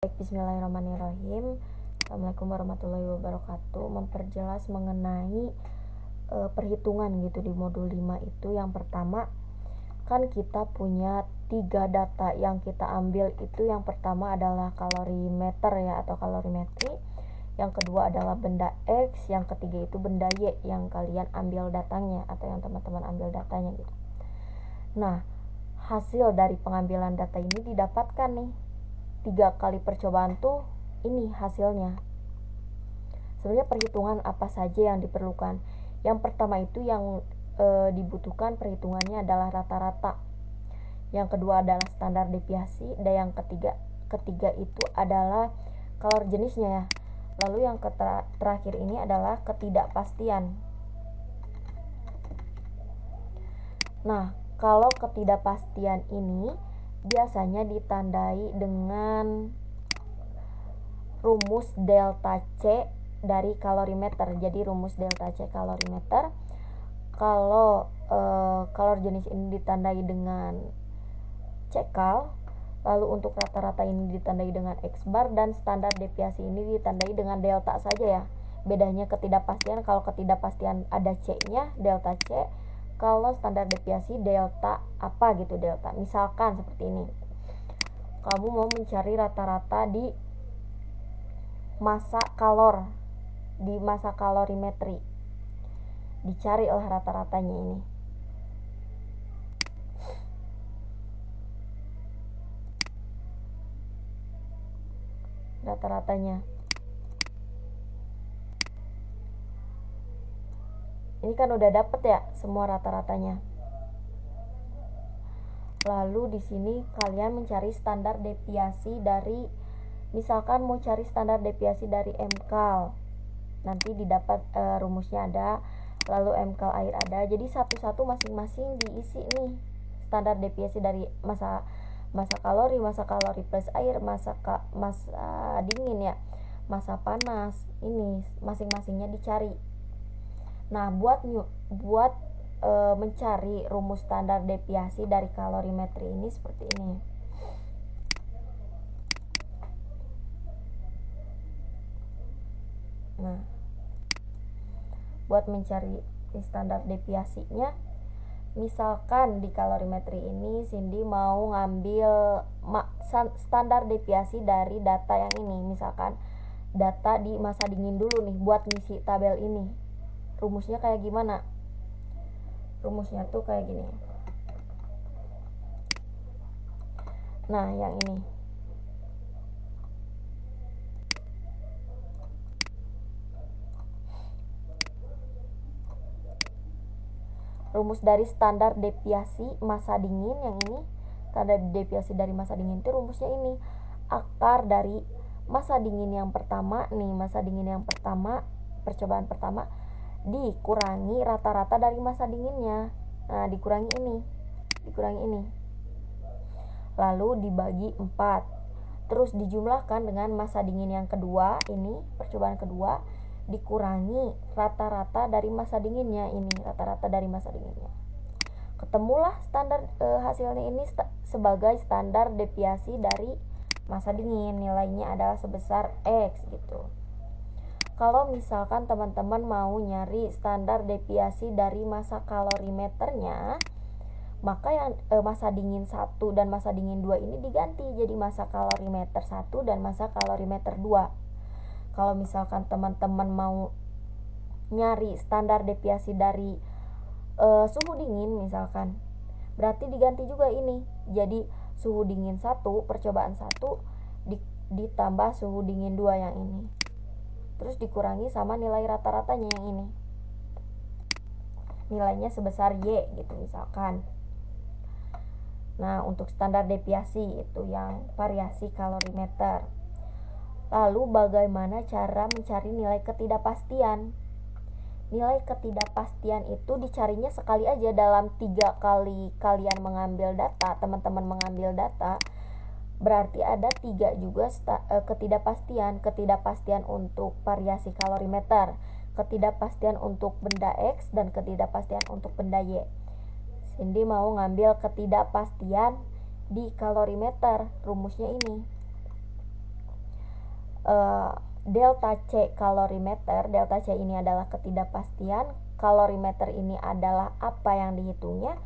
Baik, bismillahirrahmanirrahim. Assalamualaikum warahmatullahi wabarakatuh. Memperjelas mengenai perhitungan gitu di modul 5 itu. Yang pertama, kan kita punya 3 data yang kita ambil itu. Yang pertama adalah kalorimeter ya, atau kalorimetri. Yang kedua adalah benda X. Yang ketiga itu benda Y yang kalian ambil datanya, atau yang teman-teman ambil datanya gitu. Nah, hasil dari pengambilan data ini didapatkan nih 3 kali percobaan tuh ini hasilnya. Sebenarnya perhitungan apa saja yang diperlukan? Yang pertama itu yang dibutuhkan perhitungannya adalah rata-rata. Yang kedua adalah standar deviasi, dan yang ketiga itu adalah kalor jenisnya ya. Lalu yang terakhir ini adalah ketidakpastian. Nah, kalau ketidakpastian ini biasanya ditandai dengan rumus delta C dari kalorimeter. Jadi rumus delta C kalorimeter, kalau kalor jenis ini ditandai dengan C-kal, lalu untuk rata-rata ini ditandai dengan X-bar, dan standar deviasi ini ditandai dengan delta saja ya. Bedanya ketidakpastian, kalau ketidakpastian ada C-nya, delta C. Kalau standar deviasi delta apa gitu, delta. Misalkan seperti ini, kamu mau mencari rata-rata di massa kalor, di massa kalorimetri, dicarilah rata-ratanya ini. Rata-ratanya ini kan udah dapet ya semua rata-ratanya. Lalu di sini kalian mencari standar deviasi dari, misalkan mau cari standar deviasi dari mkal, nanti didapat rumusnya ada, lalu mkal air ada. Jadi satu-satu masing-masing diisi nih standar deviasi dari massa kalori plus air, massa dingin ya, massa panas, ini masing-masingnya dicari. Nah, buat mencari rumus standar deviasi dari kalorimetri ini seperti ini. Nah, buat mencari standar deviasinya, misalkan di kalorimetri ini Cindy mau ngambil standar deviasi dari data yang ini, misalkan data di massa dingin dulu nih buat ngisi tabel ini. Rumusnya kayak gimana? Rumusnya tuh kayak gini. Nah, yang ini. Rumus dari standar deviasi massa dingin yang ini. Standar deviasi dari massa dingin itu rumusnya ini. Akar dari massa dingin yang pertama nih, massa dingin yang pertama, percobaan pertama, dikurangi rata-rata dari massa dinginnya. Nah, dikurangi ini. Lalu dibagi 4. Terus dijumlahkan dengan massa dingin yang kedua, ini percobaan kedua, dikurangi rata-rata dari massa dinginnya ini, rata-rata dari massa dinginnya. Ketemulah standar hasilnya ini sebagai standar deviasi dari massa dingin. Nilainya adalah sebesar X gitu. Kalau misalkan teman-teman mau nyari standar deviasi dari massa kalorimeternya, maka yang massa dingin 1 dan massa dingin 2 ini diganti jadi massa kalorimeter 1 dan massa kalorimeter 2. Kalau misalkan teman-teman mau nyari standar deviasi dari suhu dingin misalkan, berarti diganti juga ini. Jadi suhu dingin 1, percobaan 1 ditambah suhu dingin 2 yang ini. Terus dikurangi sama nilai rata-ratanya yang ini. Nilainya sebesar Y gitu misalkan. Nah, untuk standar deviasi itu yang variasi kalorimeter. Lalu bagaimana cara mencari nilai ketidakpastian? Nilai ketidakpastian itu dicarinya sekali aja dalam 3 kali kalian mengambil data, teman-teman mengambil data. Berarti ada 3 juga ketidakpastian untuk variasi kalorimeter, ketidakpastian untuk benda X, dan ketidakpastian untuk benda Y. Cindy mau ngambil ketidakpastian di kalorimeter, rumusnya ini. delta C kalorimeter. Delta C ini adalah ketidakpastian, kalorimeter ini adalah apa yang dihitungnya.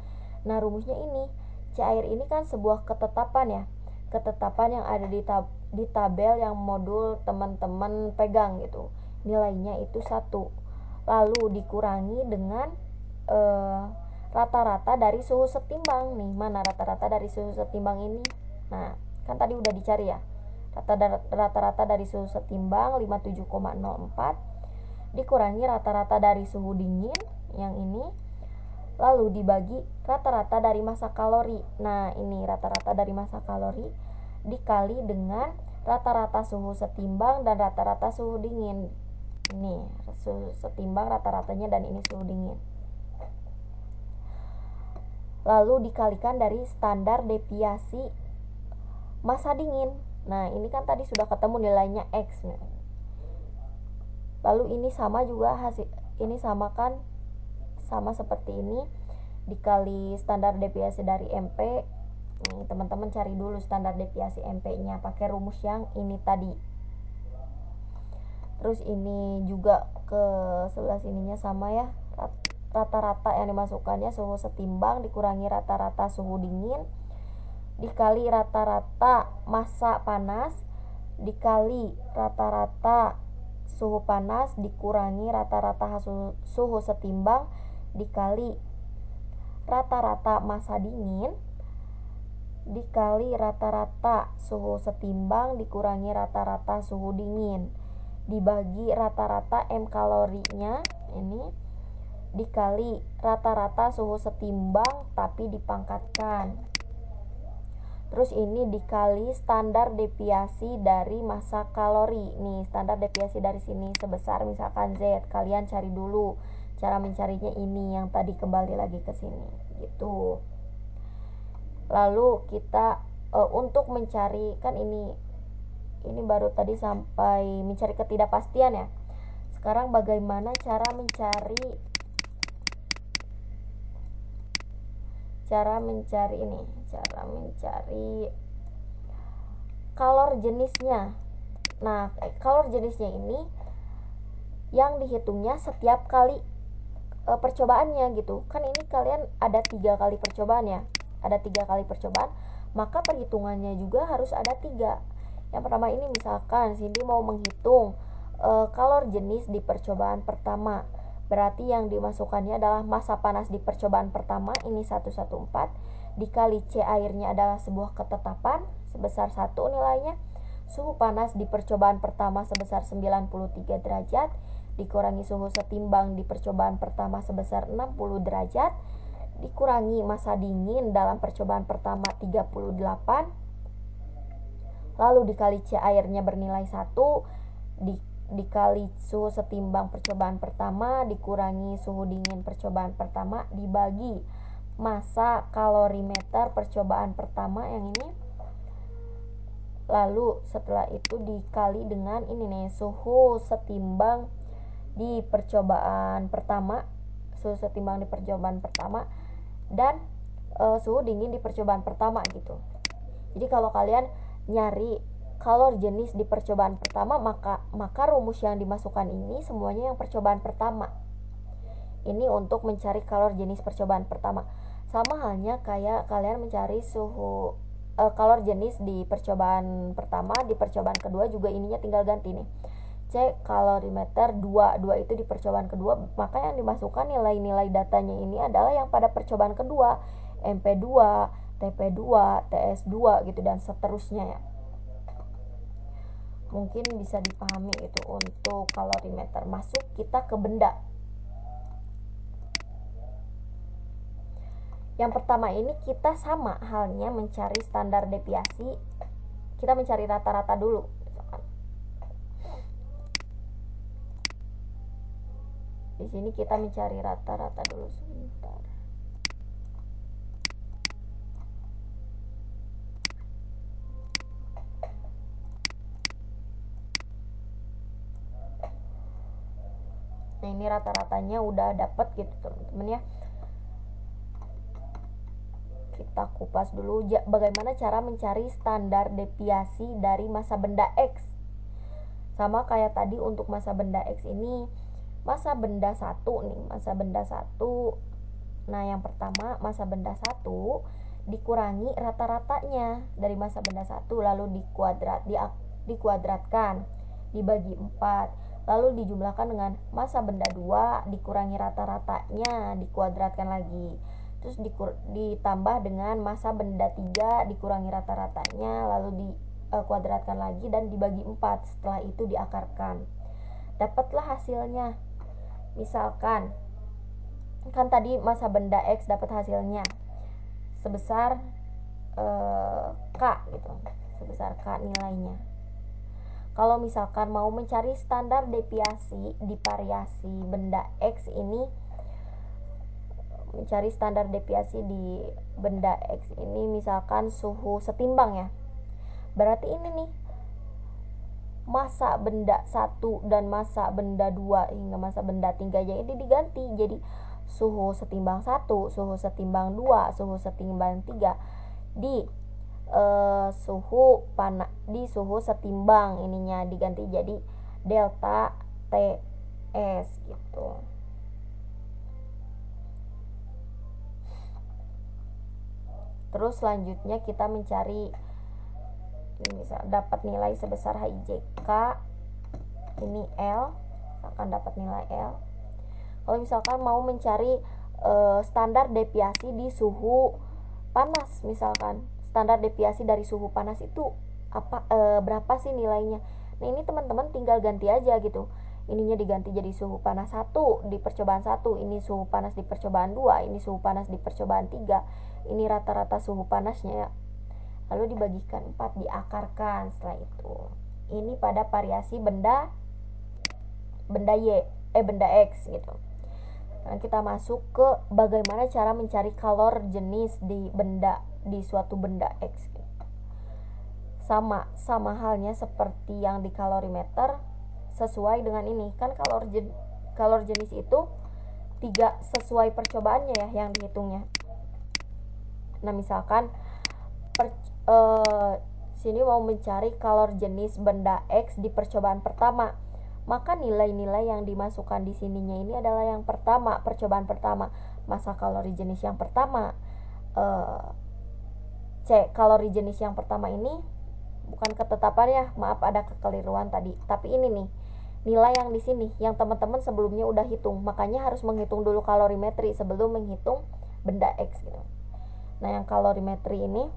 Nah, rumusnya ini, C air ini kan sebuah ketetapan ya, ketetapan yang ada di tabel yang modul teman-teman pegang gitu. Nilainya itu 1, lalu dikurangi dengan rata-rata dari suhu setimbang nih. Mana rata-rata dari suhu setimbang ini? Nah, kan tadi udah dicari ya, rata-rata dari suhu setimbang 57,04 dikurangi rata-rata dari suhu dingin yang ini, lalu dibagi rata-rata dari massa kalori. Nah, ini rata-rata dari massa kalori dikali dengan rata-rata suhu setimbang dan rata-rata suhu dingin. Ini suhu setimbang rata-ratanya dan ini suhu dingin. Lalu dikalikan dari standar deviasi massa dingin. Nah, ini kan tadi sudah ketemu nilainya X. Lalu ini sama juga hasil, ini sama kan, sama seperti ini, dikali standar deviasi dari MP. Nih, teman-teman cari dulu standar deviasi MP-nya pakai rumus yang ini tadi. Terus ini juga ke sebelah sininya sama ya, rata-rata yang dimasukkannya suhu setimbang dikurangi rata-rata suhu dingin dikali rata-rata massa panas dikali rata-rata suhu panas dikurangi rata-rata suhu setimbang dikali rata-rata massa dingin dikali rata-rata suhu setimbang dikurangi rata-rata suhu dingin dibagi rata-rata M kalorinya ini dikali rata-rata suhu setimbang tapi dipangkatkan. Terus ini dikali standar deviasi dari massa kalori. Nih, standar deviasi dari sini sebesar misalkan Z. Kalian cari dulu cara mencarinya ini yang tadi kembali lagi ke sini gitu. Lalu kita untuk mencari kan ini baru tadi sampai mencari ketidakpastian ya. Sekarang bagaimana cara mencari kalor jenisnya. Nah, kalor jenisnya ini yang dihitungnya setiap kali percobaannya gitu. Kan ini kalian ada 3 kali percobaan ya. Ada 3 kali percobaan, maka perhitungannya juga harus ada 3. Yang pertama ini misalkan Cindy mau menghitung kalor jenis di percobaan pertama. Berarti yang dimasukkannya adalah massa panas di percobaan pertama, ini 114, dikali C airnya adalah sebuah ketetapan sebesar 1 nilainya. Suhu panas di percobaan pertama sebesar 93 derajat, dikurangi suhu setimbang di percobaan pertama sebesar 60 derajat, dikurangi massa dingin dalam percobaan pertama 38, lalu dikali C airnya bernilai 1, dikali suhu setimbang percobaan pertama dikurangi suhu dingin percobaan pertama dibagi massa kalorimeter percobaan pertama yang ini, lalu setelah itu dikali dengan ini nih suhu setimbang di percobaan pertama, dan suhu dingin di percobaan pertama gitu. Jadi kalau kalian nyari kalor jenis di percobaan pertama, maka rumus yang dimasukkan ini semuanya yang percobaan pertama. Ini untuk mencari kalor jenis percobaan pertama. Sama halnya kayak kalian mencari suhu kalor jenis di percobaan pertama, di percobaan kedua juga ininya tinggal ganti nih. C kalorimeter 2 itu di percobaan kedua, maka yang dimasukkan nilai-nilai datanya ini adalah yang pada percobaan kedua, MP2, TP2, TS2 gitu dan seterusnya ya. Mungkin bisa dipahami itu untuk kalorimeter. Masuk kita ke benda. Yang pertama ini kita sama halnya mencari standar deviasi. Kita mencari rata-rata dulu. Di sini kita mencari rata-rata dulu sebentar. Nah, ini rata-ratanya udah dapet gitu teman-teman ya. Kita kupas dulu bagaimana cara mencari standar deviasi dari massa benda X. Sama kayak tadi untuk masa benda X ini, masa benda 1 nih, masa benda 1. Nah, yang pertama masa benda 1 dikurangi rata-ratanya dari masa benda 1, lalu dikuadratkan, dibagi 4, lalu dijumlahkan dengan masa benda 2 dikurangi rata-ratanya, dikuadratkan lagi. Terus ditambah dengan masa benda 3 dikurangi rata-ratanya, lalu dikuadratkan lagi dan dibagi 4. Setelah itu diakarkan. Dapatlah hasilnya. Misalkan kan tadi masa benda X dapat hasilnya sebesar K gitu. Sebesar K nilainya. Kalau misalkan mau mencari standar deviasi di variasi benda X ini, mencari standar deviasi di benda X ini misalkan suhu setimbang ya. Berarti ini nih masa benda 1 dan masa benda 2 hingga masa benda 3 ini diganti jadi suhu setimbang 1, suhu setimbang 2, suhu setimbang 3 di suhu setimbang ininya diganti jadi delta TS gitu. Terus selanjutnya kita mencari, misal dapat nilai sebesar HIJK, ini L, akan dapat nilai L. Kalau misalkan mau mencari standar deviasi di suhu panas, misalkan standar deviasi dari suhu panas itu berapa sih nilainya. Nah, ini teman-teman tinggal ganti aja gitu. Ininya diganti jadi suhu panas 1 di percobaan 1, ini suhu panas di percobaan 2, ini suhu panas di percobaan 3, ini rata-rata suhu panasnya ya. Lalu dibagikan 4, diakarkan setelah itu. Ini pada variasi benda X gitu. Nah, kita masuk ke bagaimana cara mencari kalor jenis di suatu benda X gitu. Sama halnya seperti yang di kalorimeter, sesuai dengan ini kan kalor jenis itu 3 sesuai percobaannya ya yang dihitungnya. Nah, misalkan sini mau mencari kalor jenis benda X di percobaan pertama, maka nilai-nilai yang dimasukkan di sininya ini adalah yang pertama, percobaan pertama, masa kalori jenis yang pertama. Kalori jenis yang pertama ini bukan ketetapan ya, maaf ada kekeliruan tadi, tapi ini nih nilai yang di sini yang teman-teman sebelumnya udah hitung, makanya harus menghitung dulu kalorimetri sebelum menghitung benda X gitu. Nah, yang kalorimetri ini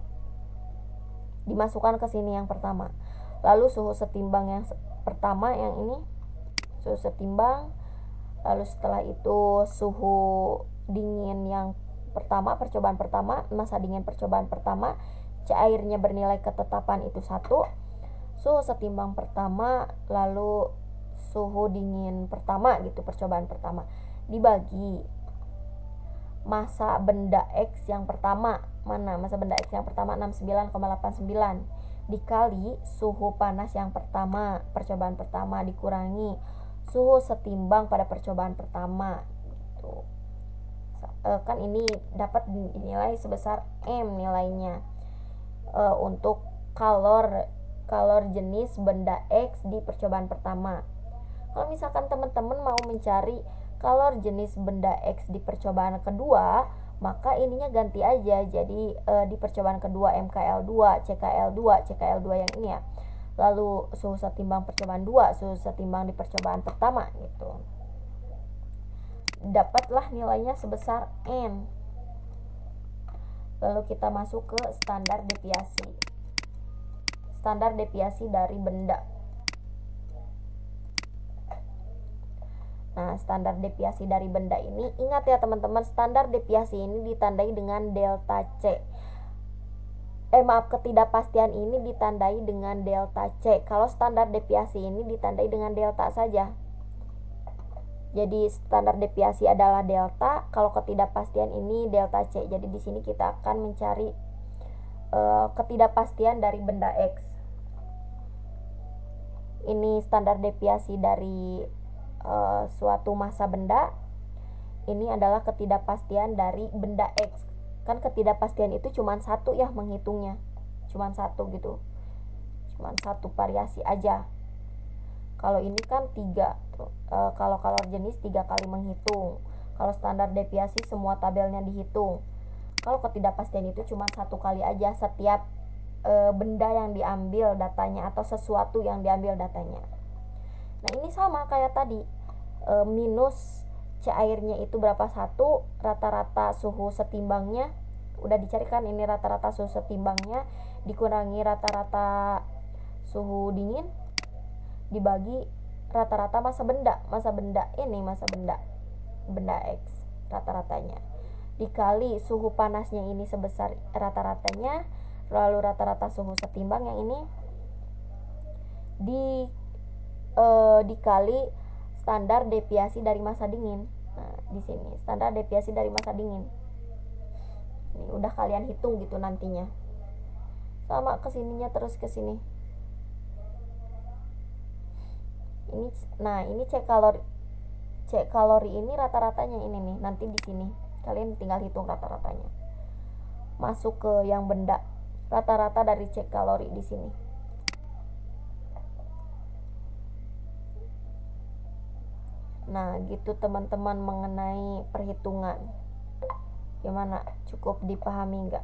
dimasukkan ke sini yang pertama. Lalu suhu setimbang yang pertama yang ini, suhu setimbang. Lalu setelah itu suhu dingin yang pertama, percobaan pertama, masa dingin percobaan pertama, cairnya bernilai ketetapan itu 1, suhu setimbang pertama, lalu suhu dingin pertama gitu, percobaan pertama, dibagi masa benda X yang pertama. Mana masa benda X yang pertama? 69,89 dikali suhu panas yang pertama, percobaan pertama, dikurangi suhu setimbang pada percobaan pertama gitu. Kan ini dapat dinilai sebesar M nilainya untuk kalor jenis benda X di percobaan pertama. Kalau misalkan teman-teman mau mencari kalor jenis benda X di percobaan kedua, maka ininya ganti aja jadi di percobaan kedua MKL2, CKL2 yang ini ya. Lalu suhu setimbang percobaan 2, suhu setimbang di percobaan pertama gitu. Dapatlah nilainya sebesar N. Lalu kita masuk ke standar deviasi. Standar deviasi dari benda. Nah, standar deviasi dari benda ini, ingat ya teman-teman, standar deviasi ini ditandai dengan delta C. Ketidakpastian ini ditandai dengan delta C. Kalau standar deviasi ini ditandai dengan delta saja. Jadi standar deviasi adalah delta, kalau ketidakpastian ini delta C. Jadi di sini kita akan mencari ketidakpastian dari benda X. Ini standar deviasi dari suatu masa benda. Ini adalah ketidakpastian dari benda X. Kan ketidakpastian itu cuma satu ya menghitungnya, cuma satu gitu, cuma satu variasi aja. Kalau ini kan 3 tuh. Kalau kalor jenis 3 kali menghitung. Kalau standar deviasi semua tabelnya dihitung. Kalau ketidakpastian itu cuma 1 kali aja setiap benda yang diambil datanya atau sesuatu yang diambil datanya. Nah ini sama kayak tadi, minus C airnya itu berapa, 1, rata-rata suhu setimbangnya udah dicarikan, ini rata-rata suhu setimbangnya dikurangi rata-rata suhu dingin dibagi rata-rata massa benda ini massa benda X rata-ratanya dikali suhu panasnya ini sebesar rata-ratanya, lalu rata-rata suhu setimbang yang ini dikali standar deviasi dari massa dingin. Nah, di sini standar deviasi dari massa dingin. Ini udah kalian hitung gitu nantinya. Sama kesininya terus ke sini. Ini cek kalori ini rata-ratanya ini nih. Nanti di sini kalian tinggal hitung rata-ratanya. Masuk ke yang benda. Rata-rata dari cek kalori di sini. Nah, gitu teman-teman mengenai perhitungan. Gimana? Cukup dipahami nggak?